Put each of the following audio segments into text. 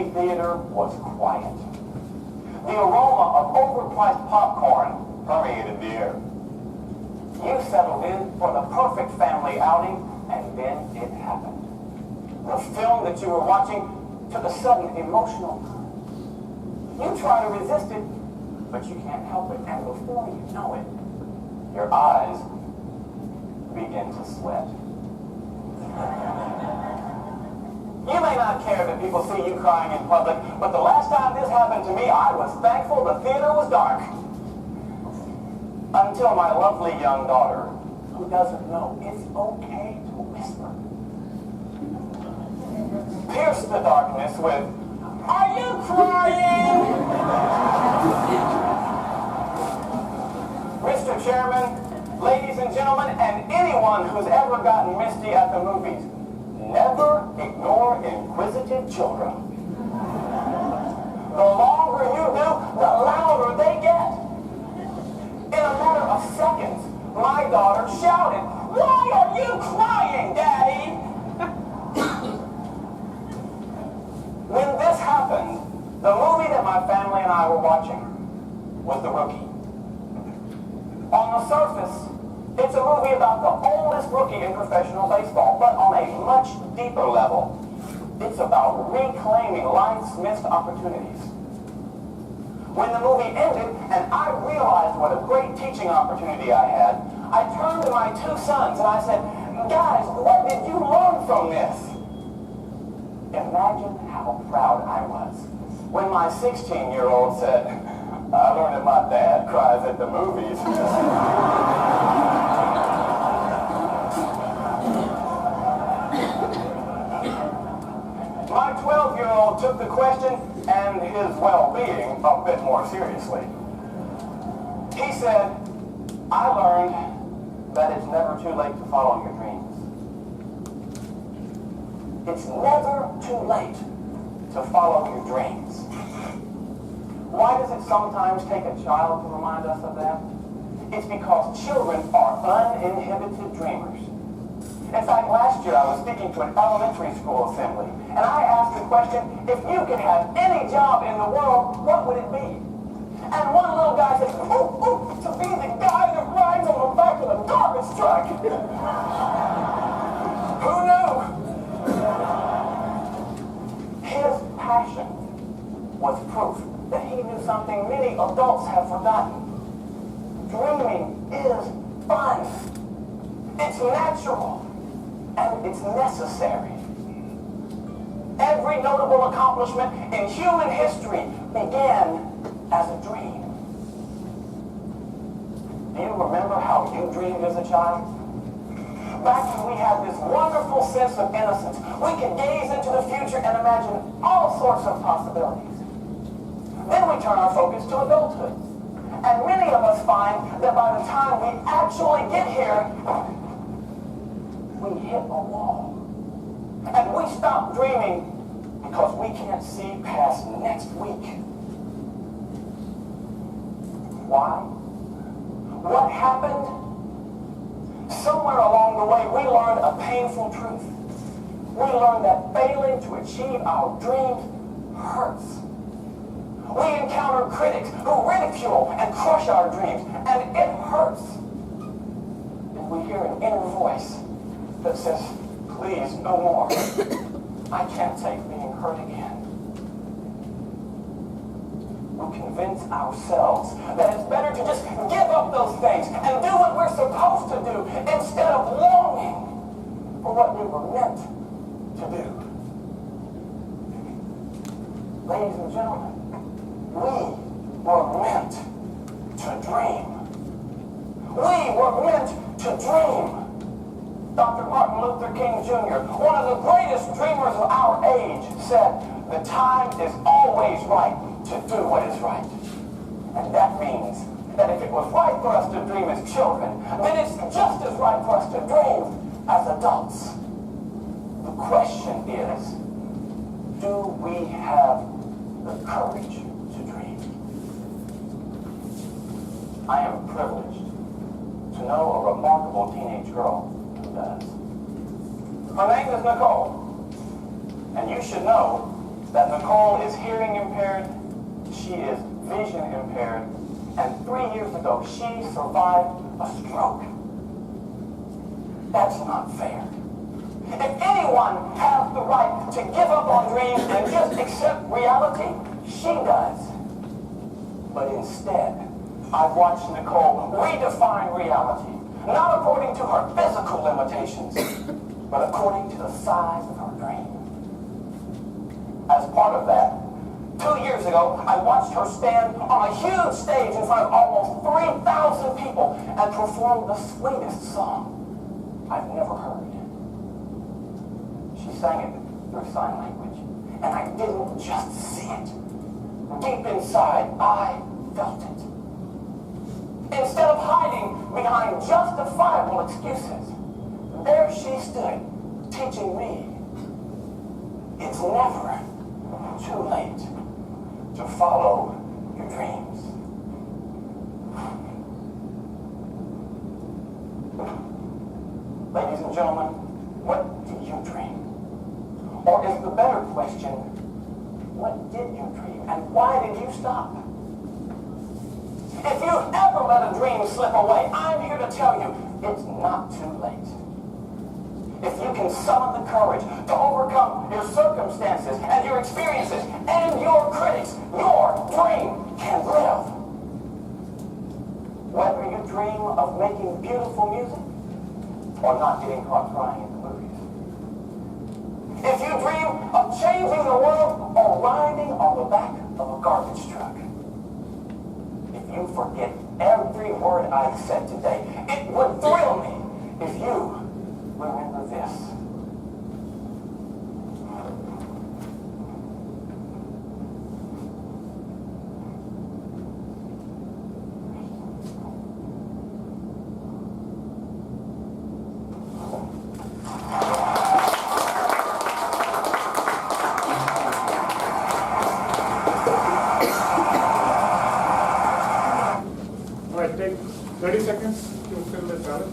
movie theater was quiet. The aroma of overpriced popcorn permeated the air. You settled in for the perfect family outing, and then it happened. The film that you were watching took a sudden emotional turn. You try to resist it, but you can't help it, and before you know it, your eyes begin to sweat. You may not care that people see you crying in public, but the last time this happened to me, I was thankful the theater was dark. Until my lovely young daughter, who doesn't know it's okay to whisper, pierced the darkness with, "Are you crying?" Mr. Chairman, ladies and gentlemen, and anyone who's ever gotten misty at the movies, never ignore inquisitive children. The longer you do, the louder they get. In a matter of seconds, my daughter shouted, "Why are you crying, Daddy?" When this happened, the movie that my family and I were watching was The Rookie. On the surface, it's a movie about the oldest rookie in professional baseball, but on a much deeper level, it's about reclaiming life's missed opportunities. When the movie ended and I realized what a great teaching opportunity I had, I turned to my two sons and I said, "Guys, what did you learn from this?" Imagine how proud I was when my 16-year-old said, "I learned that my dad cries at the movies." My 12-year-old took the question and his well-being a bit more seriously. He said, "I learned that it's never too late to follow your dreams." It's never too late to follow your dreams. Why does it sometimes take a child to remind us of that? It's because children are uninhibited dreamers. In fact, last year I was speaking to an elementary school assembly, and I asked the question, if you could have any job in the world, what would it be? And one little guy said, to be the guy that rides on the back of the garbage truck. Who knew? His passion was proof that he knew something many adults have forgotten. Dreaming is fun. It's natural. And it's necessary. Every notable accomplishment in human history began as a dream. Do you remember how you dreamed as a child? Back when we had this wonderful sense of innocence, we could gaze into the future and imagine all sorts of possibilities. Then we turn our focus to adulthood. And many of us find that by the time we actually get here, we hit a wall. And we stop dreaming because we can't see past next week. Why? What happened? Somewhere along the way, we learned a painful truth. We learned that failing to achieve our dreams hurts. We encounter critics who ridicule and crush our dreams, and it hurts. And we hear an inner voice that says, "Please, no more. I can't take being hurt again." We convince ourselves that it's better to just give up those things and do what we're supposed to do instead of longing for what we were meant to do. Ladies and gentlemen, we were meant to dream. We were meant to dream. Dr. Martin Luther King Jr., one of the greatest dreamers of our age, said, "The time is always right to do what is right." And that means that if it was right for us to dream as children, then it's just as right for us to dream as adults. The question is, do we have the courage to dream? I am privileged to know a remarkable teenage girl who does. Her name is Nicole, and you should know that Nicole is hearing impaired, she is vision impaired, and 3 years ago she survived a stroke. That's not fair. If anyone has the right to give up on dreams and just accept reality, she does. But instead, I've watched Nicole redefine reality, not according to her physical limitations, but according to the size of her dream. As part of that, 2 years ago, I watched her stand on a huge stage in front of almost 3,000 people and perform the sweetest song I've never heard. She sang it through sign language, and I didn't just see it. Deep inside, I felt it. Instead of hiding behind justifiable excuses, there she stood, teaching me it's never too late to follow your dreams. Ladies and gentlemen, what do you dream? Or is the better question, what did you dream and why did you stop? If you've ever let a dream slip away, I'm here to tell you it's not too late. If you can summon the courage to overcome your circumstances and your experiences and your critics, your dream can live. Whether you dream of making beautiful music or not getting caught crying in the movies. If you dream of changing the world or riding on the back of a garbage truck. If you forget every word I said today, it would thrill me if you remember this. All right, take 30 seconds to fill the ballot.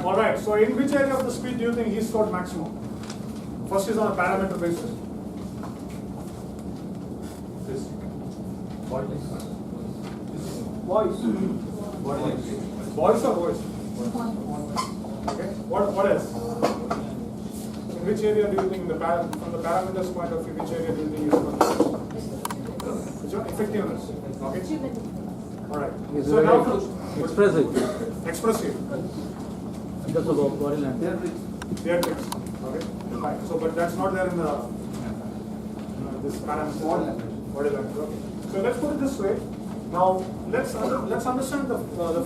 All right, so in which area of the speed do you think he scored maximum? First is on a parameter basis. This. Voice. Voice or voice? Okay. What else? In which area do you think from the parameters point of view, which area do you think is effectiveness? Okay. All right. So now expressive. Expressive. Just about body language. Theatrics. Okay. Fine. So, but that's not there in the this parameter. Body language. Okay. So let's put it this way. Now let's understand the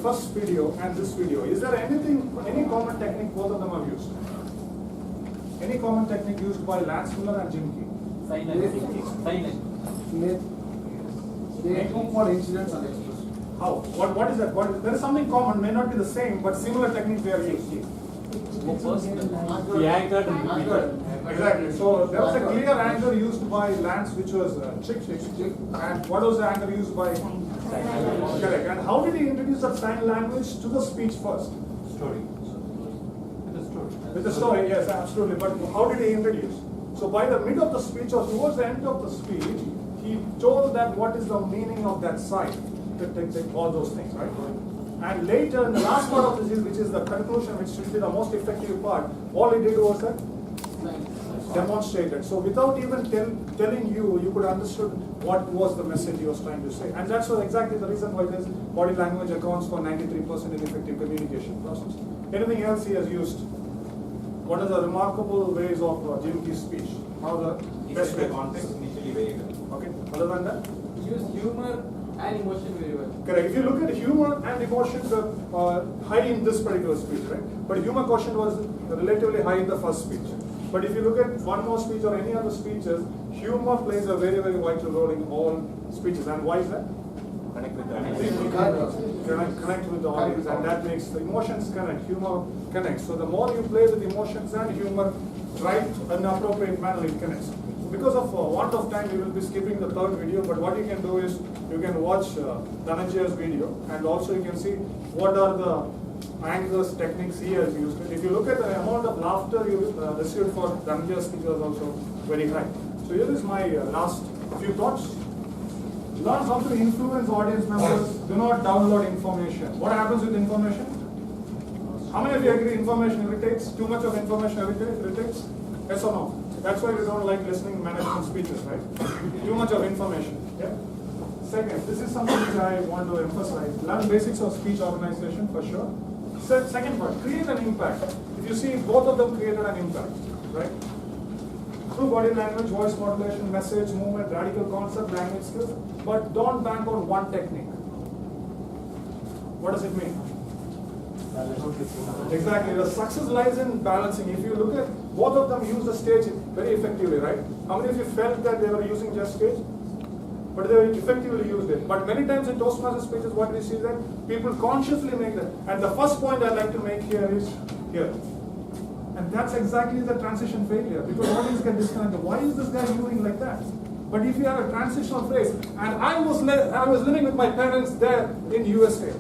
first video and this video. Is there any common technique both of them have used? Any common technique used by Lance Miller and Jim Key? Sign language. They go for incidents and express. How? What is that? There is something common, may not be the same, but similar techniques they are used. The anchored and Exactly. So there was a clear anchor used by Lance, which was chick. And what was the anchor used by? Correct. And how did he introduce that sign language to the speech first? story. With the story, yes, absolutely. But how did he introduce? So by the mid of the speech or towards the end of the speech, he told that what is the meaning of that sign. All those things, right? And later in the last part of this, which is the conclusion, which should be the most effective part, all he did was that demonstrated. So without even telling you, you could understood what was the message he was trying to say. And that's exactly the reason why this body language accounts for 93% in effective communication process. Anything else he has used? What are the remarkable ways of Jim Key's speech? How the best way? Context initially very well. Okay. Other than that? Use humor and emotion very well. Correct. If you look at humor and emotion, high in this particular speech, right? But humor quotient was relatively high in the first speech. But if you look at one more speech or any other speeches, humor plays a very, very vital role in all speeches. And why is that? Connect with Because connect with the audience, and that makes the emotions connect, humor connects. So the more you play with emotions and humor, right, in appropriate manner, it connects. Because of want of time, we will be skipping the third video, but what you can do is, you can watch Dhananjay's video, and also you can see what are the anchors, techniques he has used. If you look at the amount of laughter you received for Dhananjay's speech was also very high. So here is my last few thoughts. Learn how to influence audience members. Do not download information. What happens with information? How many of you agree information irritates? Too much of information irritates? Yes or no? That's why we don't like listening to management speeches, right? Too much of information. Yeah? Second, this is something which I want to emphasize. Learn basics of speech organization for sure. Second part, create an impact. If you see, both of them created an impact, right? Through body language, voice modulation, message, movement, radical concept, language skills, but don't bank on one technique. What does it mean? Exactly. The success lies in balancing. If you look at, both of them use the stage very effectively, right? How many of you felt that they were using just stage? But they effectively used it. But many times in Toastmaster speeches, what we see that people consciously make that. And the first point I'd like to make here is here. And that's exactly the transition failure, because audience get disconnected. Why is this guy doing like that? But if you have a transitional phrase, and I was living with my parents there in USA,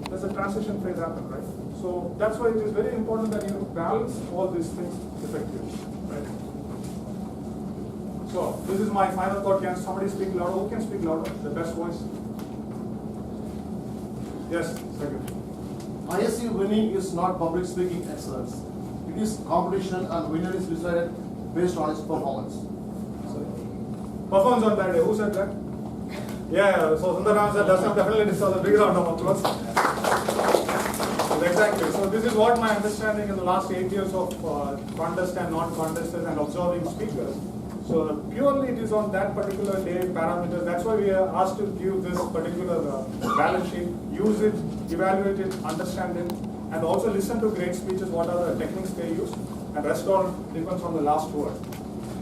there's a transition phase happen, right? So that's why it is very important that you balance all these things effectively, right? So this is my final thought. Can somebody speak louder? Who can speak louder? The best voice? Yes, second. ISC winning is not public speaking excellence. It is competition, and winner is decided based on his performance. Performance on that day. Who said that? Yeah, so Sundaram said that definitely deserves a big round of applause. Exactly. So this is what my understanding in the last 8 years of contest and non-contesters and observing speakers. So purely it is on that particular day parameter. That's why we are asked to give this particular balance sheet, use it, evaluate it, understand it, and also listen to great speeches, what are the techniques they use, and rest all depends on the last word,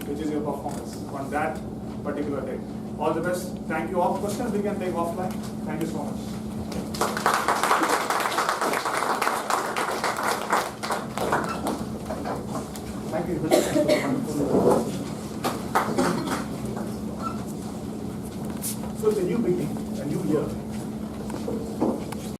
which is your performance on that particular day. All the best. Thank you. All questions we can take offline. Thank you so much.